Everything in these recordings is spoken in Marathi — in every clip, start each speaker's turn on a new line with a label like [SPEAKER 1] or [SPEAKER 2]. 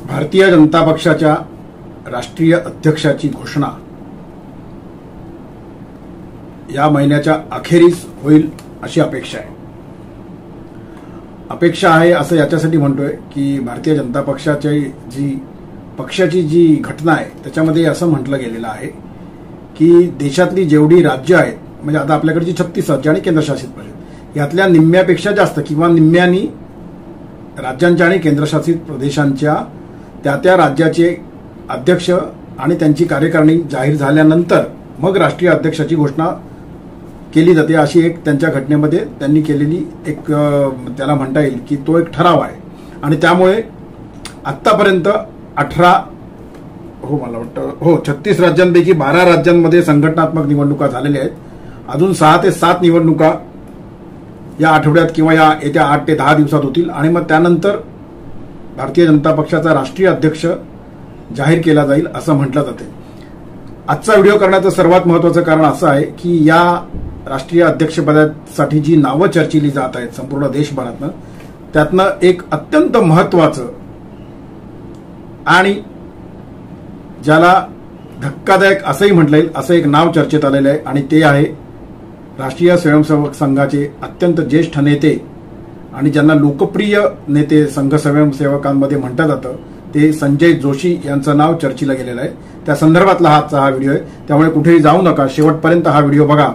[SPEAKER 1] भारतीय जनता पक्षाच्या राष्ट्रीय अध्यक्षाची घोषणा या महिन्याच्या अखेरीस होईल अशी अपेक्षा आहे. अपेक्षा आहे असं याच्यासाठी म्हणतोय की भारतीय जनता पक्षाची जी घटना आहे त्याच्यामध्ये असं म्हटलं गेलेलं आहे की देशातली जेवढी राज्य आहेत, म्हणजे आता आपल्याकडची 36 राज्य आणि केंद्रशासित प्रदेश, यातल्या निम्म्यापेक्षा जास्त किंवा निम्म्यानी राज्यांच्या आणि केंद्रशासित प्रदेशांच्या त्या राज्याचे अध्यक्ष आणि त्यांची कार्यकारिणी जाहीर झाल्यानंतर मग राष्ट्रीय अध्यक्षाची घोषणा केली जाते, अशी एक त्यांच्या घटनेमध्ये त्यांनी केलेली एक त्याला म्हणता येईल की तो एक ठराव आहे. आणि त्यामुळे आतापर्यंत 36 राज्यांपैकी 12 राज्यांमध्ये संघटनात्मक निवडणुका झालेल्या आहेत. अजून 6 ते 7 निवडणुका या आठवड्यात किंवा या येत्या 8 ते 10 दिवसात होतील आणि मग त्यानंतर भारतीय जनता पक्षाचा राष्ट्रीय अध्यक्ष जाहीर केला जाईल असं म्हटलं जाते. आजचा व्हिडिओ करण्याचं सर्वात महत्वाचं कारण असं आहे की या राष्ट्रीय अध्यक्षपदासाठी जी नावं चर्चिली जात आहेत संपूर्ण देशभरातनं, त्यातनं एक अत्यंत महत्वाचं आणि ज्याला धक्कादायक असंही म्हटलं येईल असं एक नाव चर्चेत आलेलं आहे आणि ते आहे राष्ट्रीय स्वयंसेवक संघाचे अत्यंत ज्येष्ठ नेते आणि ज्यांना लोकप्रिय नेते संघ स्वयंसेवकांमध्ये म्हटलं जातं ते संजय जोशी यांचं नाव चर्चेला गेलेलं आहे. त्या संदर्भातला हा व्हिडिओ आहे, त्यामुळे कुठेही जाऊ नका, शेवटपर्यंत हा व्हिडिओ बघा.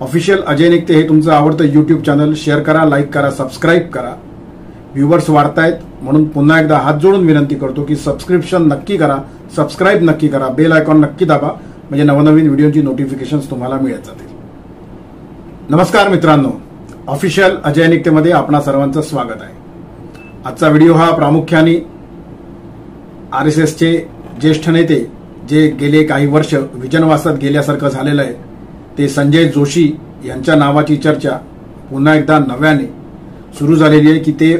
[SPEAKER 1] ऑफिशियल अजय निकते हे तुमचं आवडतं युट्यूब चॅनल शेअर करा, लाईक करा, सबस्क्राईब करा. व्ह्यूवर्स वाढतायत म्हणून पुन्हा एकदा हात जोडून विनंती करतो की सबस्क्रिप्शन नक्की करा, सबस्क्राईब नक्की करा, बेल आयकॉन नक्की दाबा, म्हणजे नवनवीन व्हिडिओची नोटिफिकेशन्स तुम्हाला मिळत जातील. नमस्कार मित्रांनो, ऑफिशियल अजय निकतेमध्ये आपणा सर्वांचं स्वागत आहे. आजचा व्हिडिओ हा प्रामुख्याने आरएसएसचे ज्येष्ठ नेते जे गेले काही वर्ष विजनवासात गेल्यासारखं झालेलं आहे ते संजय जोशी यांच्या नावाची चर्चा पुन्हा एकदा नव्याने सुरू झालेली आहे की ते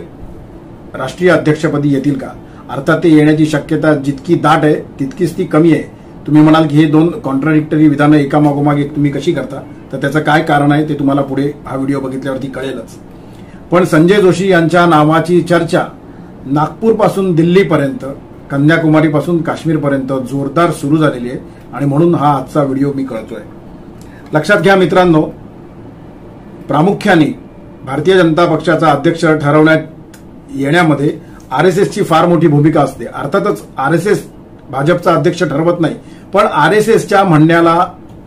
[SPEAKER 1] राष्ट्रीय अध्यक्षपदी येतील का. अर्थात ते येण्याची शक्यता जितकी दाट आहे तितकीच ती कमी आहे. तुम्ही म्हणाल की हे दोन कॉन्ट्राडिक्टरी विधानं एकामागोमाग एक तुम्ही कशी करता, तर त्याचं काय कारण आहे ते तुम्हाला पुढे हा व्हिडिओ बघितल्यावरती कळेलच. पण संजय जोशी यांच्या नावाची चर्चा नागपूरपासून दिल्लीपर्यंत, कन्याकुमारीपासून काश्मीरपर्यंत जोरदार सुरू झालेली आहे आणि म्हणून हा आजचा व्हिडिओ मी करतोय. लक्षात घ्या मित्रांनो, प्रामुख्याने भारतीय जनता पक्षाचा अध्यक्ष ठरवण्यात येण्यामध्ये आरएसएसची फार मोठी भूमिका असते. अर्थातच आरएसएस भाजपचा अध्यक्ष ठरवत नाही, पण आरएसएसच्या म्हणण्याला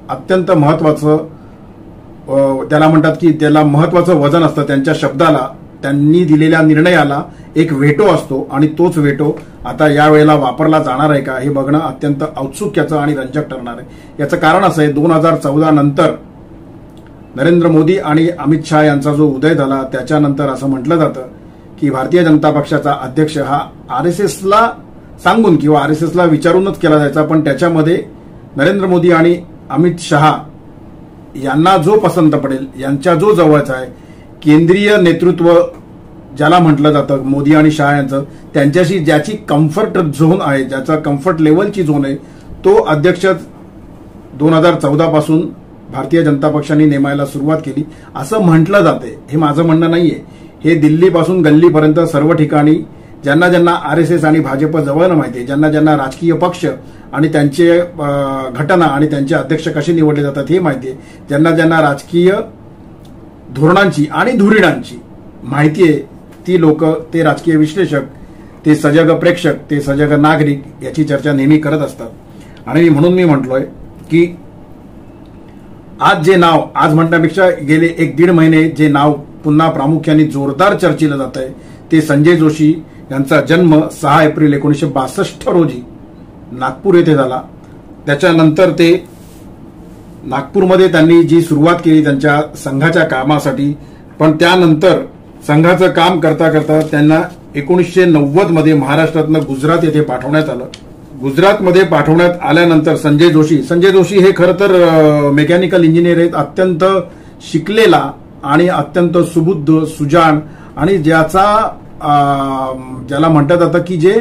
[SPEAKER 1] अत्यंत महत्वाचं त्याला म्हणतात की त्याला महत्वाचं वजन असतं. त्यांच्या शब्दाला, त्यांनी दिलेल्या निर्णयाला एक व्हेटो असतो आणि तोच व्हेटो आता यावेळेला वापरला जाणार आहे का हे बघणं अत्यंत औत्सुक्याचं आणि रंजक ठरणार आहे. याचं कारण असं आहे, 2014 नंतर नरेंद्र मोदी आणि अमित शहा यांचा जो उदय झाला त्याच्यानंतर असं म्हटलं जातं की भारतीय जनता पक्षाचा अध्यक्ष हा आरएसएसला सांगून किंवा आरएसएसला विचारूनच केला जायचा, पण त्याच्यामध्ये नरेंद्र मोदी आणि अमित शहा यांना जो पसंत पडेल, यांच्या जो जवळचा आहे, केंद्रीय नेतृत्व ज्याला म्हटलं जातं मोदी आणि शहा यांचं, त्यांच्याशी ज्याची कम्फर्ट झोन आहे, ज्याचा कम्फर्ट लेवलची झोन आहे, तो अध्यक्ष 2014 पासून भारतीय जनता पक्षाने नेमायला सुरुवात केली असं म्हटलं जाते. हे माझं म्हणणं नाहीये, हे दिल्लीपासून गल्लीपर्यंत सर्व ठिकाणी ज्यांना ज्यांना आरएसएस आणि भाजप जवळनं माहिती आहे, ज्यांना ज्यांना राजकीय पक्ष आणि त्यांचे घटना आणि त्यांचे अध्यक्ष कसे निवडले जातात हे माहिती आहे, ज्यांना ज्यांना राजकीय धोरणांची आणि धुरीणांची माहिती आहे, ती लोक, ते राजकीय विश्लेषक, ते सजग प्रेक्षक, ते सजग नागरिक याची चर्चा नेहमी करत असतात. आणि म्हणून मी म्हटलोय की आज जे नाव, आज म्हणण्यापेक्षा गेले 1-1.5 महिने जे नाव पुन्हा प्रामुख्याने जोरदार चर्चेलं जात आहे ते संजय जोशी यांचा जन्म 6 एप्रिल 1962 रोजी नागपूर येथे झाला. त्याच्यानंतर ते नागपूरमध्ये त्यांनी जी सुरुवात केली त्यांच्या संघाच्या कामासाठी, पण त्यानंतर संघाचं काम करता करता त्यांना 1990 मध्ये महाराष्ट्रातनं गुजरात येथे पाठवण्यात आलं. गुजरातमध्ये पाठवण्यात आल्यानंतर संजय जोशी हे खरं तर मेकॅनिकल इंजिनियर आहेत, अत्यंत शिकलेला आणि अत्यंत सुबुद्ध, सुजाण आणि ज्याला म्हणतात जातं की जे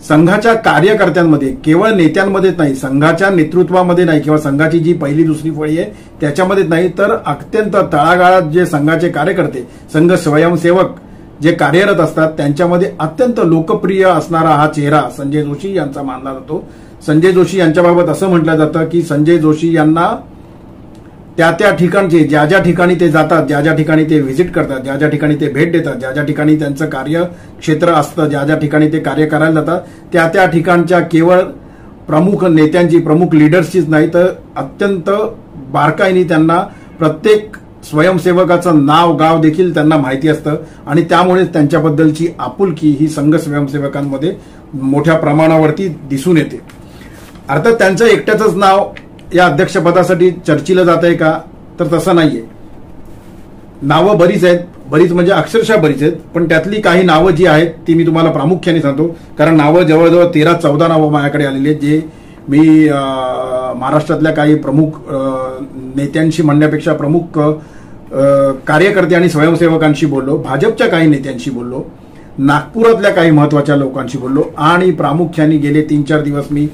[SPEAKER 1] संघाच्या कार्यकर्त्यांमध्ये, केवळ नेत्यांमध्येच नाही, संघाच्या नेतृत्वामध्ये नाही किंवा संघाची जी पहिली दुसरी फळी आहे त्याच्यामध्येच नाही, तर अत्यंत तळागाळात जे संघाचे कार्यकर्ते, संघ स्वयंसेवक जे कार्यरत असतात त्यांच्यामध्ये अत्यंत लोकप्रिय असणारा हा चेहरा संजय जोशी यांचा मानला जातो. संजय जोशी यांच्याबाबत असं म्हटलं जातं की संजय जोशी यांना त्या ठिकाणचे ज्या ठिकाणी ते जातात, ज्या ठिकाणी ते व्हिजिट करतात, ज्या ठिकाणी ते भेट देतात, ज्या ठिकाणी त्यांचं कार्यक्षेत्र असतं, ज्या ठिकाणी ते कार्य करायला जातात त्या ठिकाणच्या केवळ प्रमुख नेत्यांची, प्रमुख लिडर्सचीच नाही तर अत्यंत बारकाईने त्यांना प्रत्येक स्वयंसेवकाचं नाव गाव देखील त्यांना माहिती असतं आणि त्यामुळेच त्यांच्याबद्दलची आपुलकी ही संघ स्वयंसेवकांमध्ये मोठ्या प्रमाणावरती दिसून येते. अर्थात त्यांचं एकट्याचंच नाव या अध्यक्षपदासाठी चर्चेलं जात आहे का, तर तसं नाहीये. नावं बरीच आहेत, बरीच म्हणजे अक्षरशः बरीच आहेत, पण त्यातली काही नावं जी आहेत ती मी तुम्हाला प्रामुख्याने सांगतो, कारण नावं जवळजवळ 13-14 नावं माझ्याकडे आलेली आहेत, जे मी महाराष्ट्रातल्या काही प्रमुख नेत्यांशी म्हणण्यापेक्षा प्रमुख कार्यकर्ते आणि स्वयंसेवकांशी बोललो, भाजपच्या काही नेत्यांशी बोललो, नागपुरातल्या काही महत्वाच्या लोकांशी बोललो आणि प्रामुख्याने गेले 3-4 दिवस मी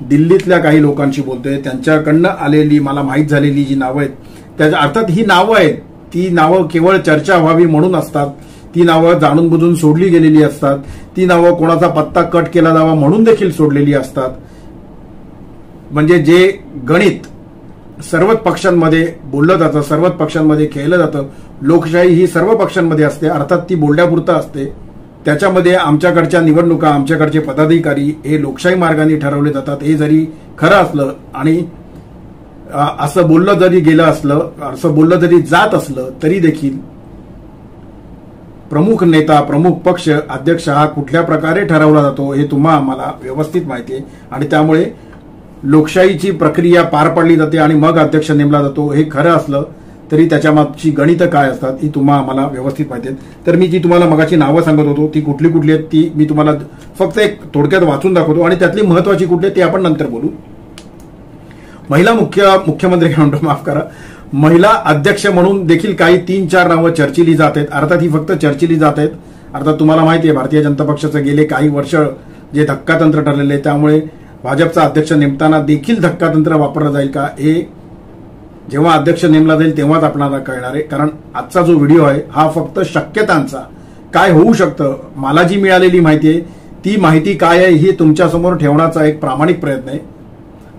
[SPEAKER 1] दिल्लीतल्या काही लोकांशी बोलतोय. त्यांच्याकडनं आलेली मला माहीत झालेली जी नावं आहेत, त्याच्या अर्थात ही नावं आहेत, ती नावं केवळ चर्चा व्हावी म्हणून असतात, ती नावं जाणून बुजून सोडली गेलेली असतात, ती नावं कोणाचा पत्ता कट केला जावा म्हणून देखील सोडलेली असतात. म्हणजे जे गणित सर्वच पक्षांमध्ये बोललं जातं, सर्वच पक्षांमध्ये खेळलं जातं, लोकशाही ही सर्व पक्षांमध्ये असते, अर्थात ती बोलण्यापुरतं असते. त्याच्यामध्ये आमच्याकडच्या निवडणुका, आमच्याकडचे पदाधिकारी हे लोकशाही मार्गाने ठरवले जातात, हे जरी खरं असलं आणि असं बोललं जरी गेलं असलं, असं बोललं जरी जात असलं तरी देखील प्रमुख नेता, प्रमुख पक्ष अध्यक्ष हा कुठल्या प्रकारे ठरवला जातो हे तुम्हा आम्हाला व्यवस्थित माहिती आहे आणि त्यामुळे लोकशाहीची प्रक्रिया पार पाडली जाते आणि मग अध्यक्ष नेमला जातो. हे खरं असलं तरी त्याच्या मागची गणितं काय असतात ही तुम्हा आम्हाला व्यवस्थित माहिती आहेत. तर मी जी तुम्हाला मगाची नावं सांगत होतो ती कुठली कुठली आहेत ती मी तुम्हाला फक्त एक थोडक्यात वाचून दाखवतो आणि त्यातली महत्वाची कुठली आहे ते आपण नंतर बोलू. महिला मुख्यमंत्री म्हणतो, माफ करा, महिला अध्यक्ष म्हणून देखील काही 3-4 नावं चर्चिली जात आहेत. अर्थात ही फक्त चर्चिली जात आहेत. अर्थात तुम्हाला माहिती आहे भारतीय जनता पक्षाचं गेले काही वर्ष जे धक्कातंत्र ठरलेले आहे, त्यामुळे भाजपचा अध्यक्ष नेमताना देखील धक्कातंत्र वापरलं जाईल का हे जेव्हा अध्यक्ष नेमला जाईल तेव्हाच आपल्याला कळणार आहे. कारण आजचा जो व्हिडिओ आहे हा फक्त शक्यतांचा, काय होऊ शकतं, मला जी मिळालेली माहिती आहे ती माहिती काय आहे हे तुमच्यासमोर ठेवण्याचा एक प्रामाणिक प्रयत्न आहे.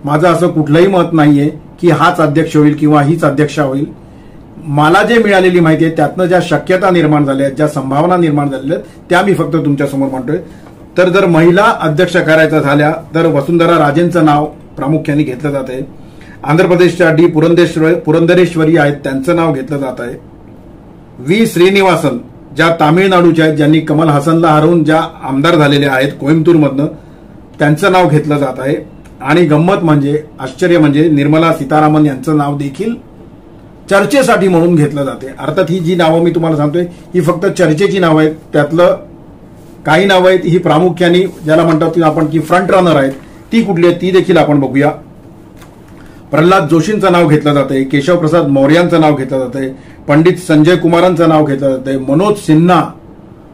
[SPEAKER 1] माझं असं कुठलंही मत नाहीये की हाच अध्यक्ष होईल किंवा हीच अध्यक्षा होईल. मला जे मिळालेली माहिती आहे त्यातनं ज्या शक्यता निर्माण झाल्या आहेत, ज्या संभावना निर्माण झालेल्या आहेत त्या मी फक्त तुमच्यासमोर मांडतोय. तर जर महिला अध्यक्ष करायच्या झाल्या तर वसुंधरा राजेंचं नाव प्रामुख्याने घेतलं जात आहे. आंध्र प्रदेशच्या डी पुरंदरेश्वरी आहेत त्यांचं नाव घेतलं जात आहे. व्ही श्रीनिवासन ज्या तामिळनाडूच्या आहेत, ज्यांनी कमल हसनला हरवून ज्या आमदार झालेल्या आहेत कोइंबतूरमधनं, त्यांचं नाव घेतलं जात आहे. आणि गंमत म्हणजे, आश्चर्य म्हणजे निर्मला सीतारामन यांचं नाव देखील चर्चेसाठी म्हणून घेतलं जाते. अर्थात ही जी नावं मी तुम्हाला सांगतोय ही फक्त चर्चेची नावं आहेत. त्यातलं काही नावं आहेत ही प्रामुख्याने ज्याला म्हणतात आपण की फ्रंट रनर आहेत, ती कुठली आहेत ती देखील आपण बघूया. प्रल्हाद जोशींचं नाव घेतलं जातंय, केशवप्रसाद मौर्यांचं नाव घेतलं जातंय, पंडित संजय कुमारांचं नाव घेतलं जातंय, मनोज सिन्हा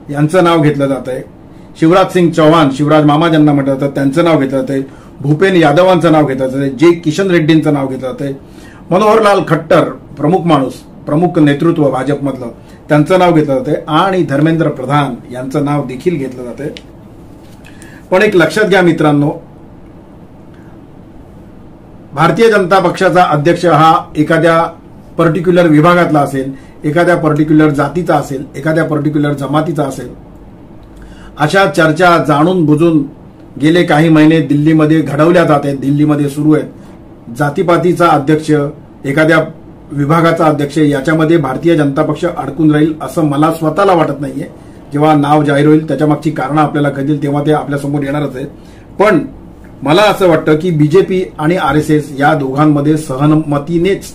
[SPEAKER 1] यांचं नाव घेतलं जातंय, शिवराज सिंग चौहान, शिवराज मामा ज्यांना म्हटलं जातं त्यांचं नाव घेतलं जातंय, भूपेन यादवांचं नाव घेतलं जातंय, जे किशन रेड्डींचं नाव घेतलं जातंय, मनोहरलाल खट्टर प्रमुख माणूस, प्रमुख नेतृत्व भाजपमधलं त्यांचं नाव घेतलं जातंय आणि धर्मेंद्र प्रधान यांचं नाव देखील घेतलं जातंय. पण एक लक्षात घ्या मित्रांनो, भारतीय जनता पक्षाचा अध्यक्ष हा एखाद्या पर्टिक्युलर विभागातला असेल, एखाद्या पर्टिक्युलर जातीचा असेल, एखाद्या पर्टिक्युलर जमातीचा असेल. अशा चर्चा जाणून बुजून गेले काही महिने दिल्लीमध्ये घडवल्या जात आहेत, दिल्लीमध्ये सुरू आहेत. जातीपातीचा अध्यक्ष, एखाद्या विभागाचा अध्यक्ष याच्यामध्ये भारतीय जनता पक्ष अडकून राहील असं मला स्वतःला वाटत नाहीये. जेव्हा नाव जाहीर होईल त्याच्यामागची कारणं आपल्याला कळतील तेव्हा ते आपल्यासमोर येणारच आहे. पण मला असं वाटतं की बीजेपी आणि आरएसएस या दोघांमध्ये सहमतीनेच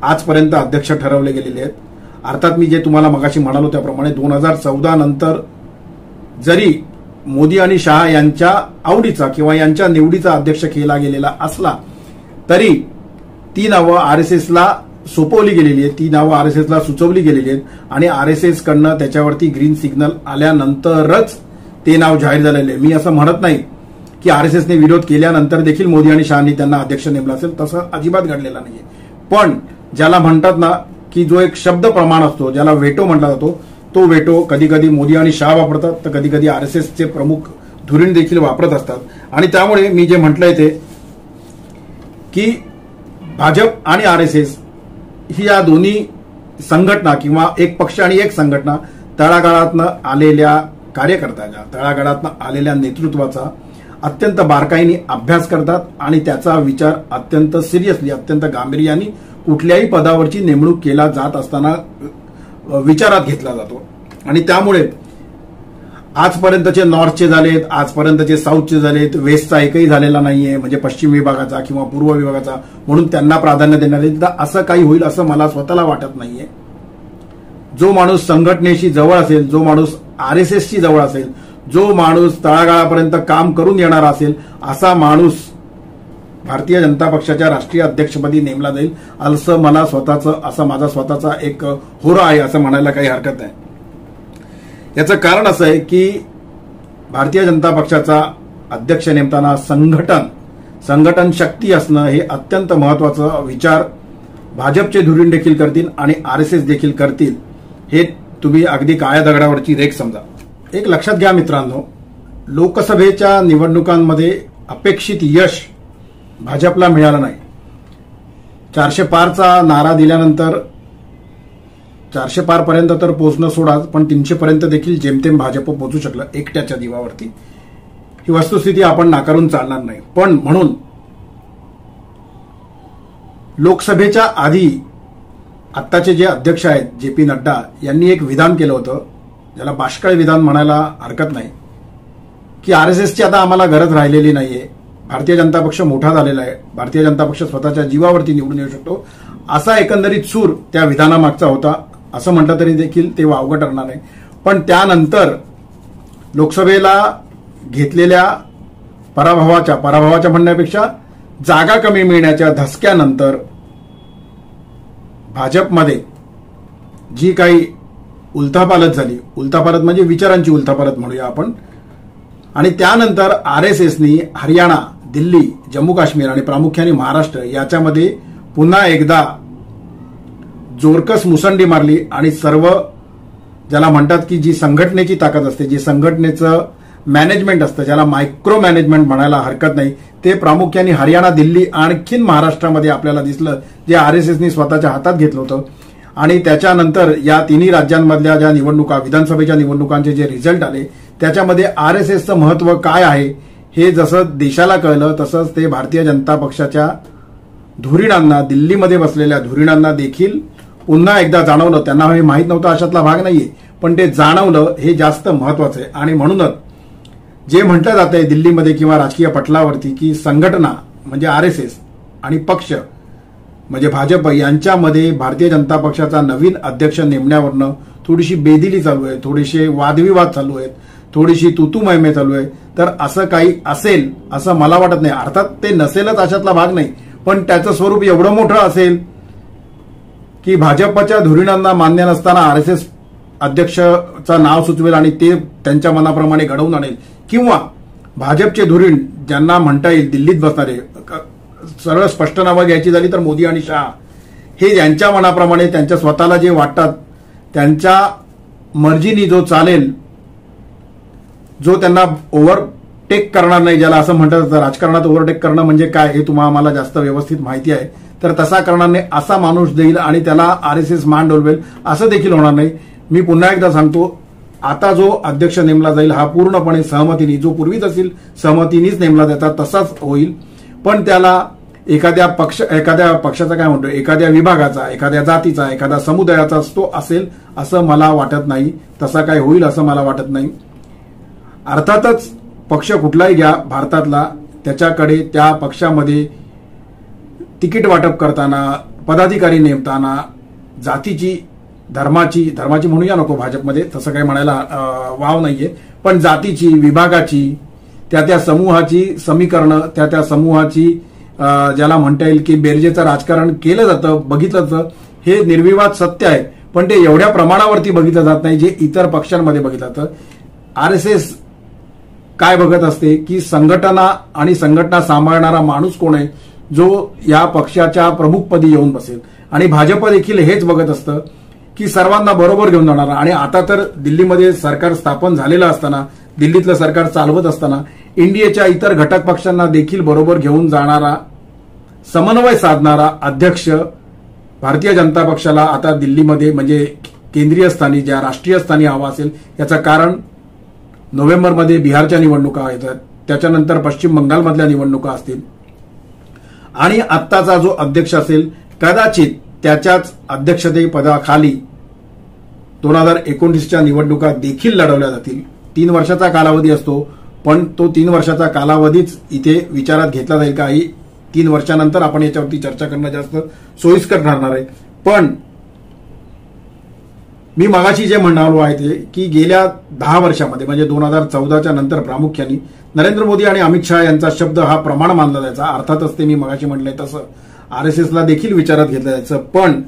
[SPEAKER 1] आजपर्यंत अध्यक्ष ठरवले गेलेले आहेत. अर्थात मी जे तुम्हाला मगाशी म्हणालो त्याप्रमाणे 2014 नंतर जरी मोदी आणि शहा यांच्या आवडीचा किंवा यांच्या निवडीचा अध्यक्ष केला गेलेला असला तरी ती नावं आरएसएसला सोपवली गेलेली आहेत, ती नावं आरएसएसला सुचवली गेलेली आहेत आणि आरएसएस कडनं त्याच्यावरती ग्रीन सिग्नल आल्यानंतरच ते नाव जाहीर झालेले आहे. मी असं म्हणत नाही की आरएसएसने विरोध केल्यानंतर देखील मोदी आणि शहानी त्यांना अध्यक्ष नेमला असेल, तसं अजिबात घडलेलं नाहीये. पण ज्याला म्हणतात ना की जो एक शब्द प्रमाण असतो, ज्याला व्हेटो म्हटला जातो, तो वेटो कधी कधी मोदी आणि शहा वापरतात, तर कधी कधी आरएसएसचे प्रमुख धुरीण देखील वापरत असतात. आणि त्यामुळे मी जे म्हटलंय ते की भाजप आणि आरएसएस ही या दोन्ही संघटना किंवा एक पक्ष आणि एक संघटना तळागाळातनं आलेल्या कार्यकर्त्याच्या, तळागाळातनं आलेल्या नेतृत्वाचा अत्यंत बारकाईने अभ्यास करतात आणि त्याचा विचार अत्यंत सिरियसली, अत्यंत गांभीर्याने कुठल्याही पदावरची नेमणूक केला जात असताना विचारात घेतला जातो. आणि त्यामुळे आजपर्यंतचे नॉर्थचे झालेत, आजपर्यंतचे साऊथचे झालेत, वेस्टचा एकही झालेला नाहीये, म्हणजे पश्चिम विभागाचा किंवा पूर्व विभागाचा, म्हणून त्यांना प्राधान्य देण्यात येईल. तर असं काही होईल असं मला स्वतःला वाटत नाहीये. जो माणूस संघटनेशी जवळ असेल, जो माणूस आरएसएसशी जवळ असेल, जो माणूस तळागाळापर्यंत काम करून येणारा असेल, असा माणूस भारतीय जनता पक्षाच्या राष्ट्रीय अध्यक्षपदी नेमला जाईल असं मला असा माझा स्वतःचा एक होरा आहे असं म्हणायला काही हरकत नाही. याचं कारण असं आहे की भारतीय जनता पक्षाचा अध्यक्ष नेमताना संघटन शक्ती असणं हे अत्यंत महत्वाचा विचार भाजपचे धुरीण देखील करतील आणि आरएसएस देखील करतील. हे तुम्ही अगदी काळ्या दगडावरची रेख समजा. एक लक्षात घ्या मित्रांनो, लोकसभेच्या निवडणुकांमध्ये अपेक्षित यश भाजपला मिळालं नाही. 400 पारचा नारा दिल्यानंतर 400 पार पर्यंत तर पोहोचणं सोडाच, पण 300 पर्यंत देखील जेमतेम भाजप पोहोचू शकलं एकट्याच्या जीवावरती. ही वस्तुस्थिती आपण नाकारून चालणार नाही. पण म्हणून लोकसभेच्या आधी आत्ताचे जे अध्यक्ष आहेत जे.पी. नड्डा यांनी एक विधान केलं होतं, ज्याला बाष्कळ विधान म्हणायला हरकत नाही, की आरएसएसची आता आम्हाला गरज राहिलेली नाहीये, भारतीय जनता पक्ष मोठा झालेला आहे, भारतीय जनता पक्ष स्वतःच्या जीवावरती निवडून येऊ शकतो, असा एकंदरीत सूर त्या विधानामागचा होता. असं म्हटलं तरी देखील ते वावगं ठरणार नाही. पण त्यानंतर लोकसभेला घेतलेल्या पराभवाच्या म्हणण्यापेक्षा जागा कमी मिळण्याच्या धसक्यानंतर भाजपमध्ये जी काही उलथापालथ झाली, उलथापालथ म्हणजे विचारांची उलथापालथ म्हणूया आपण, आणि त्यानंतर आरएसएसनी हरियाणा, दिल्ली, जम्मू काश्मीर आणि प्रामुख्याने महाराष्ट्र याच्यामध्ये पुन्हा एकदा जोरकस मुसंडी मारली आणि सर्व ज्याला म्हणतात की जी संघटनेची ताकद असते, जी संघटनेचं मॅनेजमेंट असतं, ज्याला मायक्रो मॅनेजमेंट म्हणायला हरकत नाही, ते प्रामुख्याने हरियाणा, दिल्ली आणखीन महाराष्ट्रामध्ये आपल्याला दिसलं, जे आरएसएसनी स्वतःच्या हातात घेतलं होतं. आणि त्याच्यानंतर या तिन्ही राज्यांमधल्या ज्या निवडणुका, विधानसभेच्या निवडणुकांचे जे रिझल्ट आले, त्याच्यामध्ये आरएसएसचं महत्व काय आहे हे जसं देशाला कळलं, तसंच ते भारतीय जनता पक्षाच्या धुरीणांना, दिल्लीमध्ये बसलेल्या धुरीणांना देखील पुन्हा एकदा जाणवलं. त्यांना हे माहीत नव्हतं अशातला भाग नाहीये, पण ते जाणवलं, हे जास्त महत्वाचं आहे. आणि म्हणूनच जे म्हटलं जात आहे दिल्लीमध्ये किंवा राजकीय पटलावरती की संघटना म्हणजे आरएसएस आणि पक्ष म्हणजे भाजप यांच्यामध्ये भारतीय जनता पक्षाचा नवीन अध्यक्ष नेमण्यावरनं थोडीशी बेदिली चालू आहे, थोडेसे वादविवाद चालू आहेत, थोडीशी तुतुमैमे चालू आहे. तर असं काही असेल असं मला वाटत नाही. अर्थात ते नसेलच अशातला भाग नाही, पण त्याचं स्वरूप एवढं मोठं असेल की भाजपच्या धुरीणांना मान्य नसताना आरएसएस अध्यक्षचं नाव सुचवेल आणि ते त्यांच्या मनाप्रमाणे घडवून आणेल, किंवा भाजपचे धुरीण ज्यांना म्हणता येईल दिल्लीत बसणारे, सरळ स्पष्ट नावं घ्यायची झाली तर मोदी आणि शहा, हे यांच्या मनाप्रमाणे त्यांच्या स्वतःला जे वाटतात त्यांच्या मर्जीनी जो चालेल, जो त्यांना ओव्हरटेक करणार नाही, ज्याला असं म्हणतात जातं राजकारणात ओव्हरटेक करणं म्हणजे काय हे तुम्हाला जास्त व्यवस्थित माहिती आहे, तर तसा करणार नाही असा माणूस देईल आणि त्याला आरएसएस मान डोलवेल असं देखील होणार नाही. मी पुन्हा एकदा सांगतो, आता जो अध्यक्ष नेमला जाईल हा पूर्णपणे सहमतीने, जो पूर्वीच असेल सहमतीनेच नेमला जाता तसाच होईल. पण त्याला एखाद्या पक्षाचा काय म्हणतो, एखाद्या विभागाचा, एखाद्या जातीचा, एखाद्या समुदायाचा तो असेल असं मला वाटत नाही. तसा काय होईल असं मला वाटत नाही. अर्थातच पक्ष कुठलाही घ्या भारतातला, त्याच्याकडे त्या पक्षामध्ये तिकीट वाटप करताना, पदाधिकारी नेमताना जातीची, धर्माची म्हणूया नको भाजपमध्ये, तसं काही म्हणायला वाव नाहीये, पण जातीची, विभागाची, त्या समूहाची समीकरणं, त्या समूहाची ज्याला म्हणता येईल की बेरजेचं राजकारण केलं जातं, बघितलं जातं. हे निर्विवाद सत्य आहे, पण ते एवढ्या प्रमाणावरती बघितलं जात नाही जे इतर पक्षांमध्ये बघितलं जातं. आरएसएस काय बघत असते की संघटना आणि संघटना सांभाळणारा माणूस कोण आहे, जो या पक्षाच्या प्रमुखपदी येऊन बसेल. आणि भाजप देखील हेच बघत असतं की सर्वांना बरोबर घेऊन जाणारा, आणि आता तर दिल्लीमध्ये सरकार स्थापन झालेलं असताना, दिल्लीतलं सरकार चालवत असताना एनडीएच्या इतर घटक पक्षांना देखील बरोबर घेऊन जाणारा, समन्वय साधणारा अध्यक्ष भारतीय जनता पक्षाला आता दिल्लीमध्ये म्हणजे केंद्रीय स्थानी, ज्या राष्ट्रीय स्थानी हवा असेल. याचं कारण नोव्हेंबरमध्ये बिहारच्या निवडणुका येतात, त्याच्यानंतर पश्चिम बंगालमधल्या निवडणुका असतील, आणि आत्ताचा जो अध्यक्ष असेल कदाचित त्याच्याच अध्यक्षतेपदाखाली 2019च्या निवडणुका देखील लढवल्या जातील. 3 वर्षाचा कालावधी असतो, पण तो 3 वर्षाचा कालावधीच इथे विचारात घेतला जाईल का, 3 वर्षानंतर आपण याच्यावरती चर्चा करणं जास्त सोयीस्कर ठरणार आहे. पण मी मगाशी जे म्हणालो आहे ते की गेल्या 10 वर्षामध्ये म्हणजे 2014च्या नंतर प्रामुख्याने नरेंद्र मोदी आणि अमित शहा यांचा शब्द हा प्रमाण मानला जायचा. अर्थातच ते मी मगाशी म्हटलंय तसं आरएसएसला देखील विचारात घेतलं जायचं. पण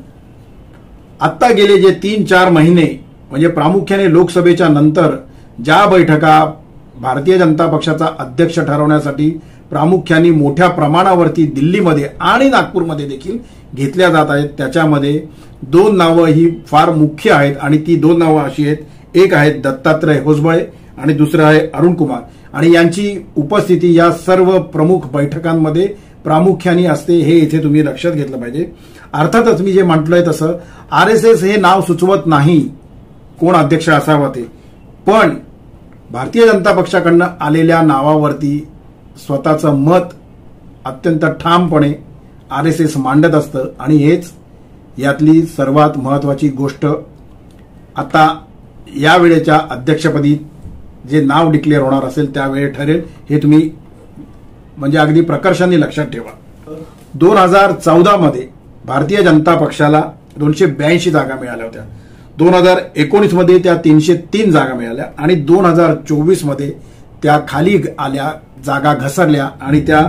[SPEAKER 1] आता गेले जे 3-4 महिने म्हणजे प्रामुख्याने लोकसभेच्या नंतर ज्या बैठका भारतीय जनता पक्षाचा अध्यक्ष ठरवण्यासाठी प्रामुख्याने मोठ्या प्रमाणावरती दिल्लीमध्ये आणि नागपूरमध्ये देखील घेतल्या जात आहेत, त्याच्यामध्ये 2 नावं ही फार मुख्य आहेत, आणि ती 2 नावं अशी आहेत. एक आहेत दत्तात्रय होसबळे आणि दुसरं आहे अरुण कुमार, आणि यांची उपस्थिती या सर्व प्रमुख बैठकांमध्ये प्रामुख्याने असते, हे इथे तुम्ही लक्षात घेतलं पाहिजे. अर्थातच मी जे म्हटलंय तसं आरएसएस हे नाव सुचवत नाही कोण अध्यक्ष असावा ते, पण भारतीय जनता पक्षाकडनं आलेल्या नावावरती स्वतःचं मत अत्यंत ठामपणे आरएसएस मांडत असतं, आणि हेच यातली सर्वात महत्वाची गोष्ट. आता यावेळेच्या अध्यक्षपदी जे नाव डिक्लेअर होणार असेल त्यावेळी ठरेल, हे तुम्ही म्हणजे अगदी प्रकर्षाने लक्षात ठेवा. 2014 मध्ये भारतीय जनता पक्षाला 282 जागा मिळाल्या होत्या, 2019 मध्ये त्या 303 जागा मिळाल्या, आणि 2024 मध्ये त्या खाली आल्या, जागा घसरल्या आणि त्या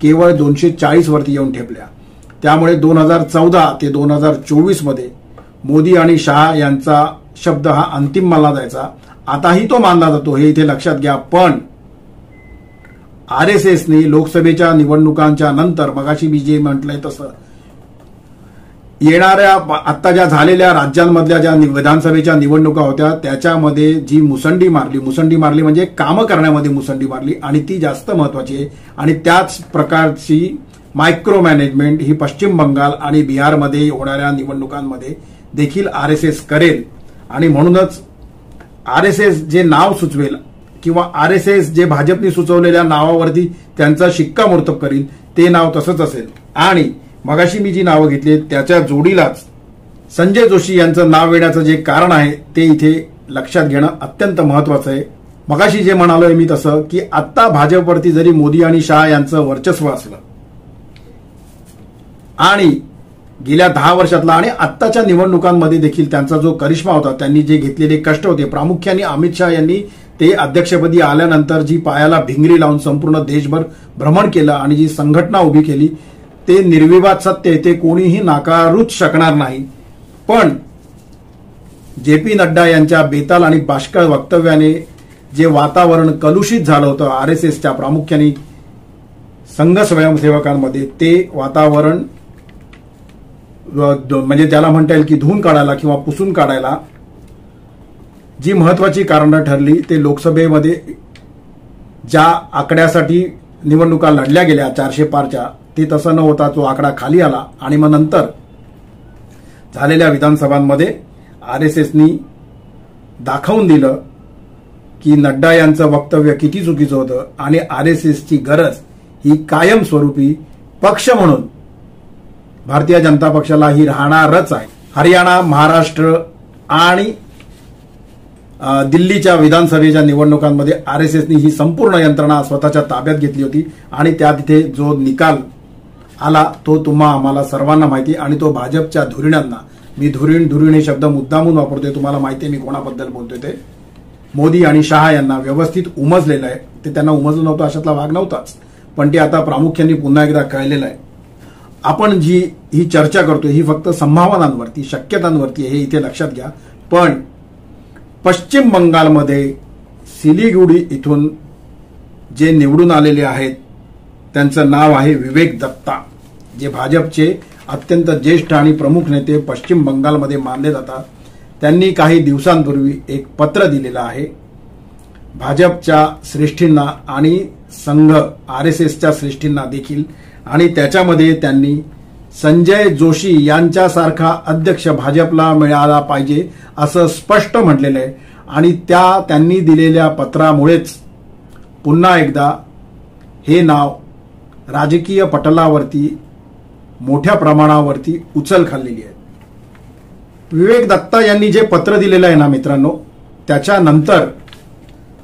[SPEAKER 1] केवळ 240 वरती येऊन ठेपल्या. त्यामुळे 2014 ते 2024 मध्ये मोदी आणि शहा यांचा शब्द हा अंतिम मानला जायचा. आताही तो मानला जातो, हे इथे लक्षात घ्या. पण आरएसएसने लोकसभेच्या निवडणुकांच्या नंतर मगाशी मी जे म्हटलंय तसं येणाऱ्या आता ज्या झालेल्या राज्यांमधल्या ज्या विधानसभेच्या निवडणुका होत्या त्याच्यामध्ये जी मुसंडी मारली म्हणजे कामं करण्यामध्ये मुसंडी मारली, आणि ती जास्त महत्वाची आहे. आणि त्याच प्रकारची मायक्रो मॅनेजमेंट ही पश्चिम बंगाल आणि बिहारमध्ये होणाऱ्या निवडणुकांमध्ये देखील आरएसएस करेल. आणि म्हणूनच आरएसएस जे नाव सुचवेल किंवा आरएसएस जे भाजपने सुचवलेल्या नावावरती त्यांचा शिक्कामोर्तब करील ते नाव तसंच असेल. आणि मगाशी मी जी नावं घेतली त्याच्या जोडीलाच संजय जोशी यांचं नाव येण्याचं जे कारण आहे ते इथे लक्षात घेणं अत्यंत महत्वाचं आहे. मगाशी जे म्हणालोय मी तसं की आता भाजपवरती जरी मोदी आणि शहा यांचं वर्चस्व असलं आणि गेल्या 10 वर्षातला आणि आत्ताच्या निवडणुकांमध्ये देखील त्यांचा जो करिश्मा होता, त्यांनी जे घेतलेले कष्ट होते, प्रामुख्याने अमित शहा यांनी ते अध्यक्षपदी आल्यानंतर जी पायाला भिंगरी लावून संपूर्ण देशभर भ्रमण केलं आणि जी संघटना उभी केली ते निर्विवाद सत्य आहे, ते कोणीही नाकारूच शकणार नाही. पण जे.पी. नड्डा यांच्या बेताल आणि बाष्कळ वक्तव्याने जे वातावरण कलुषित झालं होतं आरएसएसच्या प्रामुख्याने संघ स्वयंसेवकांमध्ये, ते वातावरण म्हणजे त्याला म्हणता येईल की धुवून काढायला किंवा पुसून काढायला जी महत्वाची कारणं ठरली ते लोकसभेमध्ये ज्या आकड्यासाठी निवडणुका लढल्या गेल्या 400 पारच्या, ते तसं न होता तो आकडा खाली आला. आणि मग नंतर झालेल्या विधानसभांमध्ये आरएसएसनी दाखवून दिलं की नड्डा यांचं वक्तव्य किती चुकीचं होतं आणि आरएसएसची गरज ही कायमस्वरूपी पक्ष म्हणून भारतीय जनता पक्षाला ही राहणारच आहे. हरियाणा, महाराष्ट्र आणि दिल्लीच्या विधानसभेच्या निवडणुकांमध्ये आरएसएसनी ही संपूर्ण यंत्रणा स्वतःच्या ताब्यात घेतली होती आणि त्या तिथे जो निकाल आला तो तुम्हा आम्हाला सर्वांना माहिती. आणि तो भाजपच्या धुरीणांना, मी धुरीण हे शब्द मुद्दामून वापरतोय, तुम्हाला माहिती आहे मी कोणाबद्दल बोलतोय ते, मोदी आणि शहा यांना व्यवस्थित उमजलेलं आहे. ते त्यांना उमजलं नव्हतं अशातला भाग नव्हताच, पण ते आता प्रामुख्याने पुन्हा एकदा कळलेलं आहे. आपण जी ही चर्चा करतोय ही फक्त संभावनांवरती, शक्यतांवरती, हे इथे लक्षात घ्या. पण पश्चिम बंगालमध्ये सिलिगुडी इथून जे निवडून आलेले आहेत त्यांचं नाव आहे विवेक दत्ता, जे भाजपचे अत्यंत ज्येष्ठ आणि प्रमुख नेते पश्चिम बंगालमध्ये मानले जातात, त्यांनी काही दिवसांपूर्वी एक पत्र दिलेलं आहे भाजपच्या श्रेष्ठींना आणि संघ आरएसएसच्या श्रेष्ठींना देखील, आणि त्याच्यामध्ये त्यांनी संजय जोशी यांच्यासारखा अध्यक्ष भाजपला मिळाला पाहिजे असं स्पष्ट म्हटलेलं आहे. आणि त्यांनी दिलेल्या पत्रामुळेच पुन्हा एकदा हे नाव राजकीय पटलावरती मोठ्या प्रमाणावरती उचल खाल्लेली आहे. विवेक दत्ता यांनी जे पत्र दिलेलं आहे ना मित्रांनो, त्याच्यानंतर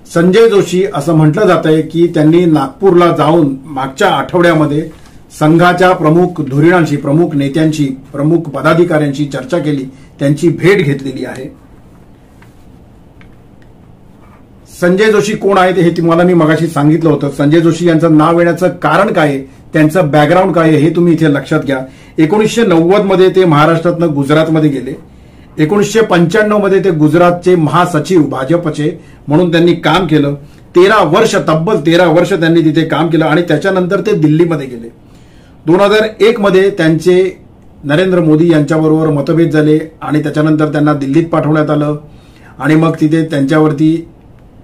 [SPEAKER 1] संजय जोशी असं म्हटलं जात आहे की त्यांनी नागपूरला जाऊन मागच्या आठवड्यामध्ये संघाच्या प्रमुख धुरीणांशी, प्रमुख नेत्यांशी, प्रमुख पदाधिकाऱ्यांशी चर्चा केली, त्यांची भेट घेतलेली आहे. संजय जोशी कोण आहेत हे तुम्हाला मी मगाशी सांगितलं होतं. संजय जोशी यांचं नाव येण्याचं कारण काय आहे, त्यांचं बॅकग्राऊंड काय आहे हे तुम्ही इथे लक्षात घ्या. 1990 मध्ये ते महाराष्ट्रातनं गुजरातमध्ये गेले. 1995 मध्ये ते गुजरातचे महासचिव भाजपचे म्हणून त्यांनी काम केलं. 13 वर्ष, तब्बल 13 वर्ष त्यांनी तिथे काम केलं आणि त्याच्यानंतर ते दिल्लीमध्ये गेले. 2001 मध्ये त्यांचे नरेंद्र मोदी यांच्याबरोबर मतभेद झाले आणि त्याच्यानंतर त्यांना दिल्लीत पाठवण्यात आलं आणि मग तिथे त्यांच्यावरती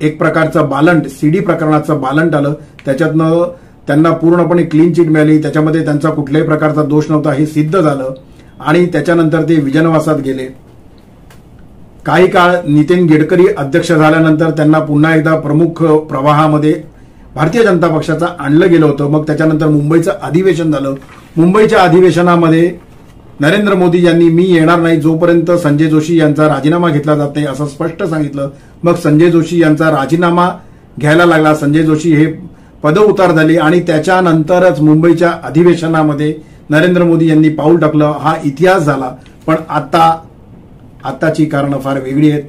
[SPEAKER 1] एक प्रकारचं बालंट, सीडी प्रकरणाचं बालंट आलं. त्याच्यातनं त्यांना पूर्णपणे क्लीन चिट मिळाली, त्याच्यामध्ये त्यांचा कुठल्याही प्रकारचा दोष नव्हता हे सिद्ध झालं आणि त्याच्यानंतर ते विजनवासात गेले. काही काळ नितीन गडकरी अध्यक्ष झाल्यानंतर त्यांना पुन्हा एकदा प्रमुख प्रवाहामध्ये भारतीय जनता पक्षाचं आणलं गेलं होतं. मग त्याच्यानंतर मुंबईचं अधिवेशन झालं. मुंबईच्या अधिवेशनामध्ये नरेंद्र मोदी यांनी मी येणार नाही जोपर्यंत संजय जोशी यांचा राजीनामा घेतला जात नाही असं स्पष्ट सांगितलं. मग संजय जोशी यांचा राजीनामा घ्यायला लागला. संजय जोशी हे पदउतार झाले आणि त्याच्यानंतरच मुंबईच्या अधिवेशनामध्ये नरेंद्र मोदी यांनी पाऊल टाकलं. हा इतिहास झाला. पण आताची कारणं फार वेगळी आहेत.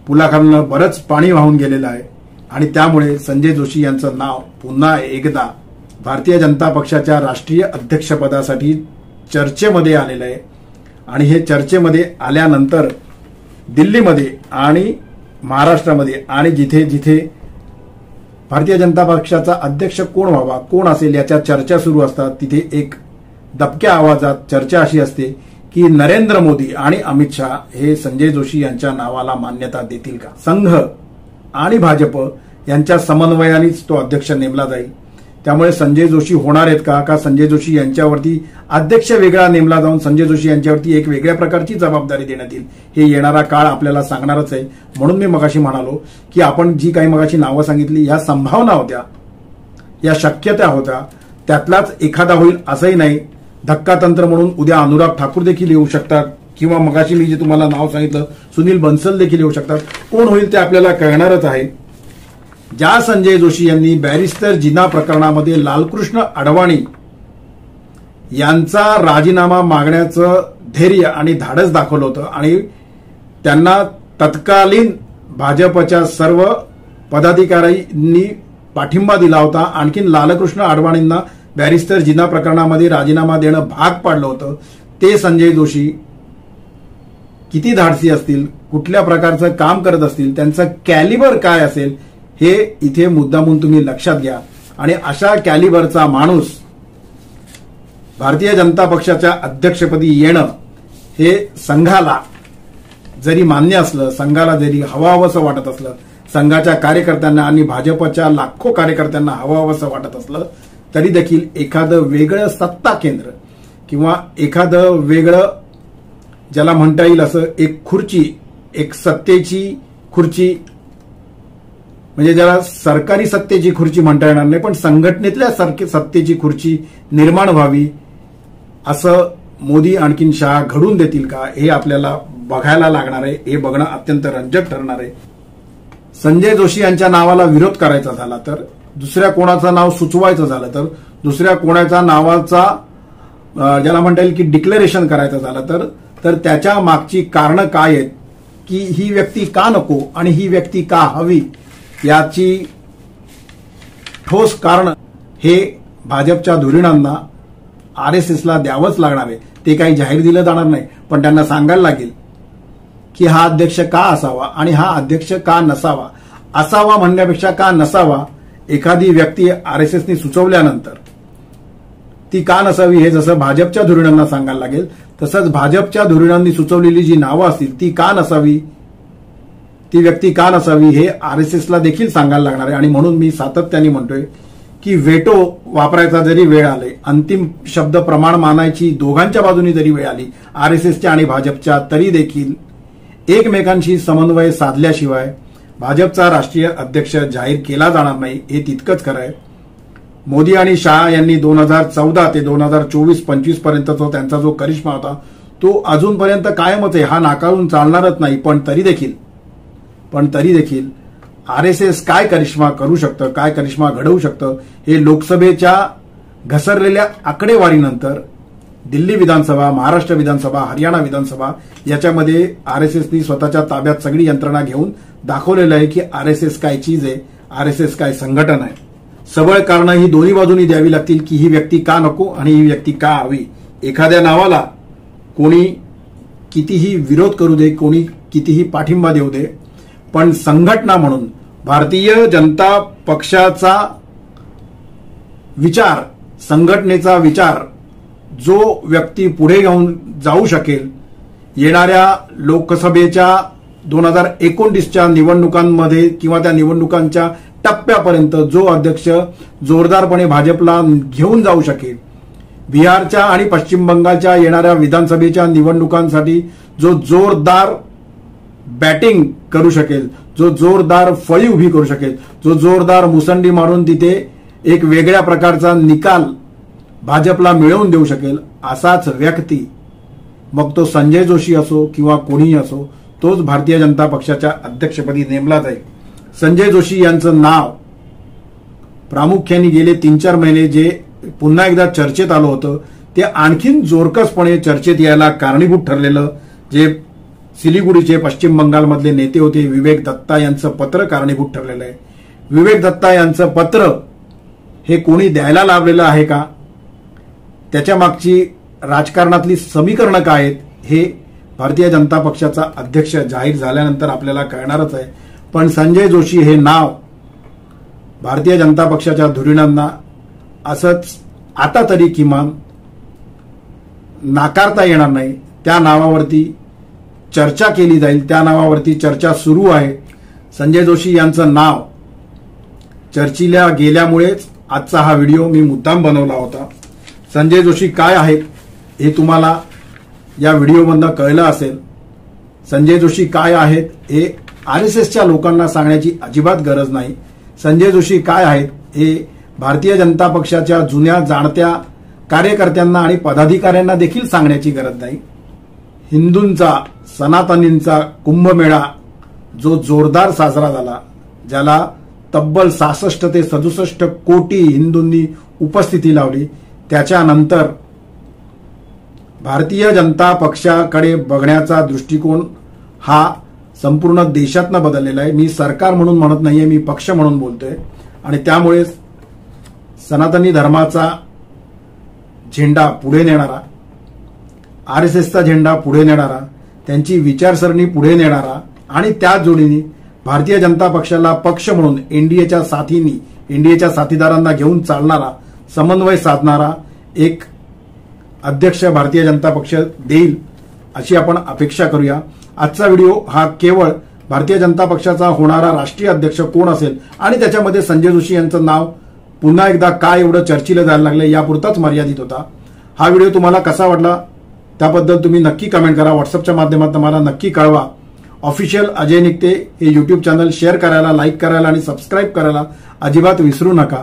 [SPEAKER 1] पुलाखालनं बरंच पाणी वाहून गेलेलं आहे आणि त्यामुळे संजय जोशी यांचं नाव पुन्हा एकदा भारतीय जनता पक्षाच्या राष्ट्रीय अध्यक्षपदासाठी चर्चेमध्ये आलेलं आहे. आणि हे चर्चेमध्ये आल्यानंतर दिल्लीमध्ये आणि महाराष्ट्रामध्ये आणि जिथे जिथे भारतीय जनता पक्षाचा अध्यक्ष कोण व्हावा, कोण असेल याच्या चर्चा सुरू असतात, तिथे एक दबक्या आवाजात चर्चा अशी असते की नरेंद्र मोदी आणि अमित शहा हे संजय जोशी यांच्या नावाला मान्यता देतील का? संघ आणि भाजप यांच्या समन्वयानेच तो अध्यक्ष नेमला जाईल. त्यामुळे संजय जोशी होणार आहेत का संजय जोशी यांच्यावरती अध्यक्ष वेगळा नेमला जाऊन संजय जोशी यांच्यावरती एक वेगळ्या प्रकारची जबाबदारी देण्यात येईल, हे येणारा काळ आपल्याला सांगणारच आहे. म्हणून मी मगाशी म्हणालो की आपण जी काही मगाशी नावं सांगितली ह्या संभावना होत्या, या शक्यता होत्या, त्यातलाच एखादा होईल असंही नाही. धक्कातंत्र म्हणून उद्या अनुराग ठाकूर देखील येऊ शकतात किंवा मगाशी मी जे तुम्हाला नाव सांगितलं सुनील बन्सल देखील येऊ शकतात. कोण होईल ते आपल्याला कळणारच आहे. ज्या संजय जोशी यांनी बॅरिस्टर जिना प्रकरणामध्ये लालकृष्ण अडवाणी यांचा राजीनामा मागण्याचं धैर्य आणि धाडस दाखवलं होतं आणि त्यांना तत्कालीन भाजपच्या सर्व पदाधिकाऱ्यांनी पाठिंबा दिला होता. आणखीन लालकृष्ण अडवाणींना बॅरिस्टर जिना प्रकरणामध्ये राजीनामा देणं भाग पाडलं होतं. ते संजय जोशी किती धाडसी असतील, कुठल्या प्रकारचं काम करत असतील, त्यांचं कॅलिबर काय असेल हे इथे मुद्दामून तुम्ही लक्षात घ्या. आणि अशा कॅलिबरचा माणूस भारतीय जनता पक्षाच्या अध्यक्षपदी येणं हे संघाला जरी मान्य असलं, संघाला जरी हवाहवसं वाटत असलं, संघाच्या कार्यकर्त्यांना आणि भाजपच्या लाखो कार्यकर्त्यांना हवाहवसं वाटत असलं, तरी देखील एखादं वेगळं सत्ता केंद्र किंवा एखादं वेगळं ज्याला म्हणता येईल असं एक खुर्ची, एक सत्तेची खुर्ची, म्हणजे ज्याला सरकारी सत्तेची खुर्ची म्हणता येणार नाही पण संघटनेतल्या सत्तेची खुर्ची निर्माण व्हावी असं मोदी आणखीन शहा घडून देतील का हे आपल्याला बघायला लागणार आहे. हे बघणं अत्यंत रंजक ठरणार आहे. संजय जोशी यांच्या नावाला विरोध करायचा झाला तर, दुसऱ्या कोणाचं नाव सुचवायचं झालं तर, दुसऱ्या कोणाच्या नावाचा ज्याला म्हणता येईल की डिक्लेरेशन करायचं झालं तर त्याच्या मागची कारणं काय आहेत, की ही व्यक्ती का नको आणि ही व्यक्ती का हवी याची ठोस कारण हे भाजपच्या धुरीणांना आरएसएसला द्यावंच लागणार आहे. ते काही जाहीर दिलं जाणार नाही पण त्यांना सांगायला लागेल की हा अध्यक्ष का असावा आणि हा अध्यक्ष का नसावा. असावा म्हणण्यापेक्षा का नसावा एखादी व्यक्ती आरएसएसनी सुचवल्यानंतर ती का नसावी हे जसं भाजपच्या धुरीणांना सांगायला लागेल, तसंच भाजपच्या धुरीणांनी सुचवलेली जी नावं असतील ती का नसावी, ती व्यक्ती का नसावी हे आरएसएसला देखील सांगायला लागणार आहे. आणि म्हणून मी सातत्याने म्हणतोय की वेटो वापरायचा जरी वेळ आले, अंतिम शब्द प्रमाण मानायची दोघांच्या बाजूनी जरी वेळ आली आरएसएसच्या आणि भाजपच्या, तरी देखील एकमेकांशी समन्वय साधल्याशिवाय भाजपचा राष्ट्रीय अध्यक्ष जाहीर केला जाणार नाही, हे तितकंच खरं आहे. मोदी आणि शाह यांनी 2014 ते 2024-25 पर्यंतचा त्यांचा जो करिश्मा होता तो अजूनपर्यंत कायमच आहे, हा नाकारून चालणारच नाही. पण तरी देखील आरएसएस काय करिश्मा करू शकतं, काय करिश्मा घडवू शकतं हे लोकसभेच्या घसरलेल्या आकडेवारीनंतर दिल्ली विधानसभा, महाराष्ट्र विधानसभा, हरियाणा विधानसभा याच्यामध्ये आरएसएसनी स्वतःच्या ताब्यात सगळी यंत्रणा घेऊन दाखवलेलं आहे की आरएसएस काय चीज आहे, आरएसएस काय संघटना आहे. सबळ कारणं ही दोन्ही बाजूनी द्यावी लागतील की ही व्यक्ती का नको आणि ही व्यक्ती का हवी. एखाद्या नावाला कोणी कितीही विरोध करू दे, कोणी कितीही पाठिंबा देऊ दे, पण संघटना म्हणून भारतीय जनता पक्षाचा विचार, संघटनेचा विचार जो व्यक्ती पुढे घेऊन जाऊ शकेल, येणाऱ्या लोकसभेच्या 2029च्या निवडणुकांमध्ये किंवा त्या निवडणुकांच्या टप्प्यापर्यंत जो अध्यक्ष जोरदारपणे भाजपला घेऊन जाऊ शकेल, बिहारच्या आणि पश्चिम बंगालच्या येणाऱ्या विधानसभेच्या निवडणुकांसाठी जो जोरदार बॅटिंग करू शकेल, जो जोरदार फळी उभी करू शकेल, जो जोरदार मुसंडी मारून तिथे एक वेगळ्या प्रकारचा निकाल भाजपला मिळवून देऊ शकेल, असाच व्यक्ती, मग तो संजय जोशी असो किंवा कोणीही असो, तोच भारतीय जनता पक्षाच्या अध्यक्षपदी नेमला जाईल. संजय जोशी यांचं नाव प्रामुख्याने गेले 3-4 महिने जे पुन्हा एकदा चर्चेत आलं होतं ते आणखीन जोरकसपणे चर्चेत यायला कारणीभूत ठरलेलं जे सिलिगुडीचे पश्चिम बंगालमधले नेते होते विवेक दत्ता यांचं पत्र कारणीभूत ठरलेलं आहे. विवेक दत्ता यांचं पत्र हे कोणी द्यायला लावलेलं आहे का, त्याच्या मागची राजकारणातली समीकरणं काय आहेत हे भारतीय जनता पक्षाचा अध्यक्ष जाहीर झाल्यानंतर आपल्याला कळणारच आहे. पण संजय जोशी हे नाव भारतीय जनता पक्षाच्या धुरीणांना असंच आता तरी किमान नाकारता येणार नाही. त्या नावावरती चर्चा केली जाईल, त्या नावावरती चर्चा सुरू आहे. संजय जोशी यांचं नाव चर्चेला गेल्यामुळेच आजचा हा व्हिडिओ मी मुद्दाम बनवला होता. संजय जोशी काय आहेत हे तुम्हाला या व्हिडिओमधनं कळलं असेल. संजय जोशी काय आहेत हे आरएसएसच्या लोकांना सांगण्याची अजिबात गरज नाही. संजय जोशी काय आहेत हे भारतीय जनता पक्षाच्या जुन्या जाणत्या कार्यकर्त्यांना आणि पदाधिकाऱ्यांना देखील सांगण्याची गरज नाही. हिंदूंचा, सनातनींचा कुंभमेळा जो जोरदार साजरा झाला, ज्याला तब्बल 66 ते 67 कोटी हिंदूंनी उपस्थिती लावली, त्याच्यानंतर भारतीय जनता पक्षाकडे बघण्याचा दृष्टिकोन हा संपूर्ण देशातनं बदललेला आहे. मी सरकार म्हणून म्हणत नाहीये, मी पक्ष म्हणून बोलतोय. आणि त्यामुळे सनातनी धर्माचा झेंडा पुढे नेणारा, आरएसएसचा झेंडा पुढे नेणारा, त्यांची विचारसरणी पुढे नेणारा आणि त्याच जोडीने भारतीय जनता पक्षाला पक्ष म्हणून एनडीएच्या साथीनी, एनडीएच्या साथीदारांना घेऊन चालणारा, समन्वय साधणारा एक अध्यक्ष भारतीय जनता पक्ष देईल अशी आपण अपेक्षा करूया. आजचा व्हिडिओ हा केवळ भारतीय जनता पक्षाचा होणारा राष्ट्रीय अध्यक्ष कोण असेल आणि त्याच्यामध्ये संजय जोशी यांचं नाव पुन्हा एकदा काय एवढं चर्चेला जायला लागलं यापुरताच मर्यादित होता. हा व्हिडिओ तुम्हाला कसा वाटला त्याबद्दल तुम्ही नक्की कमेंट करा, व्हॉट्सअपच्या माध्यमातून मला नक्की कळवा. ऑफिशियल अजय निकते हे यूट्यूब चॅनल शेअर करायला, लाईक करायला आणि सबस्क्राईब करायला अजिबात विसरू नका.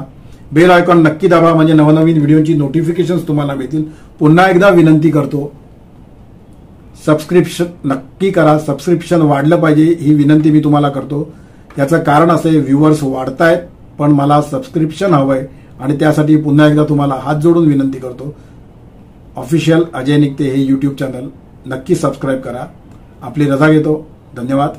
[SPEAKER 1] बेल आयकॉन नक्की दाबा म्हणजे नवनवीन व्हिडिओची नोटिफिकेशन्स तुम्हाला मिळतील. पुन्हा एकदा विनंती करतो, सबस्क्रिप्शन नक्की करा. सबस्क्रिप्शन वाढलं पाहिजे ही विनंती मी तुम्हाला करतो. याचं कारण असं आहे, व्ह्युअर्स वाढतायत पण मला सबस्क्रिप्शन हवंय आणि त्यासाठी पुन्हा एकदा तुम्हाला हात जोडून विनंती करतो, ऑफिशियल अजय निकते हे यूट्यूब चॅनल नक्की सबस्क्राईब करा. आपली रजा घेतो. धन्यवाद.